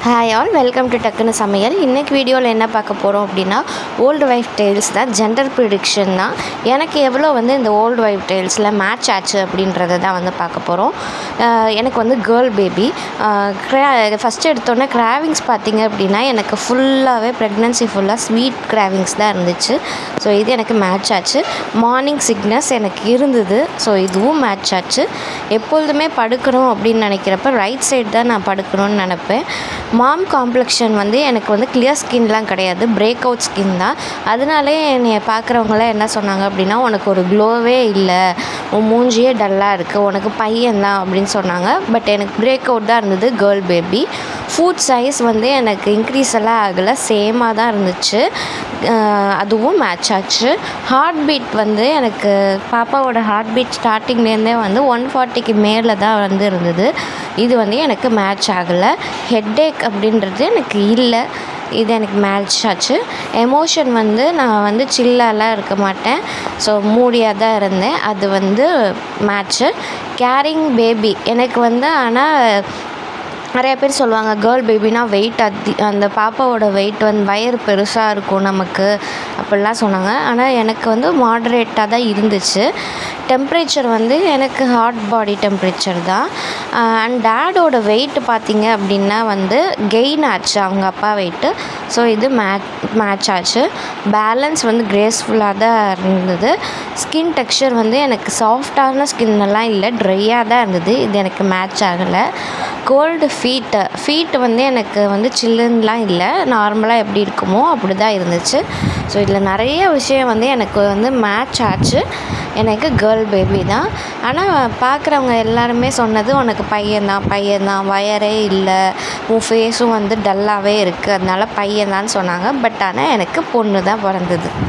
Hi all, welcome to டக்குனு சமையல். இன்றைக்கி வீடியோவில் என்ன பார்க்க போகிறோம் அப்படின்னா, ஓல்டு வைஃப் டேல்ஸ் தான். ஜெண்டர் ப்ரிடிக்ஷன் தான். எனக்கு எவ்வளோ இந்த ஓல்டு வைஃப் டேல்ஸில் மேட்ச் ஆச்சு அப்படின்றத தான் பார்க்க போகிறோம். எனக்கு கேர்ள் பேபி. ஃபஸ்ட்டு எடுத்தோன்னே கிராவிங்ஸ் பார்த்திங்க அப்படின்னா, எனக்கு ஃபுல்லாகவே ப்ரெக்னன்சி ஃபுல்லாக ஸ்வீட் கிராவிங்ஸ் தான் இருந்துச்சு. ஸோ இது எனக்கு மேட்ச் ஆச்சு. மார்னிங் சிக்னஸ் எனக்கு இருந்தது. ஸோ இதுவும் மேட்ச் ஆச்சு. எப்பொழுதுமே படுக்கணும் அப்படின்னு நினைக்கிறப்ப ரைட் சைடு தான் நான் படுக்கணும்னு நினப்பேன். மாம் காம்ப்ளெக்ஷன் எனக்கு கிளியர் ஸ்கின்லாம் கிடையாது, பிரேக் அவுட் ஸ்கின் தான். அதனாலே என்னை பார்க்குறவங்களாம் என்ன சொன்னாங்க அப்படின்னா, உனக்கு ஒரு க்ளோவே இல்லை, உன் மூஞ்சியே டல்லாக இருக்குது, உனக்கு பையன்தான் அப்படின்னு சொன்னாங்க. பட் எனக்கு பிரேக் அவுட் தான் இருந்தது. Girl baby. ஃபுட் சைஸ் எனக்கு இன்க்ரீஸ் எல்லாம் ஆகலை, சேமாக தான் இருந்துச்சு. அதுவும் மேட்ச் ஆச்சு. ஹார்ட் பீட் எனக்கு பாப்பாவோட ஹார்ட் பீட் ஸ்டார்டிங்லேருந்தே 140க்கு மேலே தான் இருந்தது. இது எனக்கு மேட்ச் ஆகலை. ஹெட்டேக் அப்படின்றது எனக்கு இல்லை, இது எனக்கு மேட்ச் ஆச்சு. எமோஷன் நான் சில்லாலாம் இருக்க மாட்டேன். ஸோ மூடியாக தான் இருந்தேன். அது மேட்ச்சு. கேரிங் பேபி எனக்கு ஆனால் நிறைய பேர் சொல்லுவாங்க, கேர்ள் பேபினா வெயிட் அந்த பாப்பாவோட வெயிட் வயிறு பெருசாக இருக்கும் நமக்கு அப்படிலாம் சொன்னாங்க. ஆனால் எனக்கு மாடரேட்டாக தான் இருந்துச்சு. டெம்ப்ரேச்சர் எனக்கு ஹாட் பாடி டெம்ப்ரேச்சர் தான். அண்ட் டேடோட வெயிட் பார்த்திங்க அப்படின்னா கெயின் ஆச்சு, அவங்க அப்பா வெயிட்டு. ஸோ இது மேட்ச் ஆச்சு. பேலன்ஸ் கிரேஸ்ஃபுல்லாக தான் இருந்தது. ஸ்கின் டெக்ஸ்சர் எனக்கு சாஃப்டான ஸ்கின்னெல்லாம் இல்லை, ட்ரையாக தான் இருந்தது. இது எனக்கு மேட்ச் ஆகலை. கோல்டு ஃபீட் எனக்கு சில்லுன்னெலாம் இல்லை, நார்மலாக எப்படி இருக்குமோ அப்படி தான் இருந்துச்சு. ஸோ இதில் நிறைய விஷயம் எனக்கு மேட்ச் ஆச்சு. எனக்கு கேர்ள் பேபி தான். ஆனால் பார்க்குறவங்க எல்லாருமே சொன்னது, உனக்கு பையன்தான், வயரே இல்லை, உன் ஃபேஸும் டல்லாகவே இருக்குது, அதனால பையன்தான்னு சொன்னாங்க. பட் ஆனால் எனக்கு பொண்ணு தான் பிறந்தது.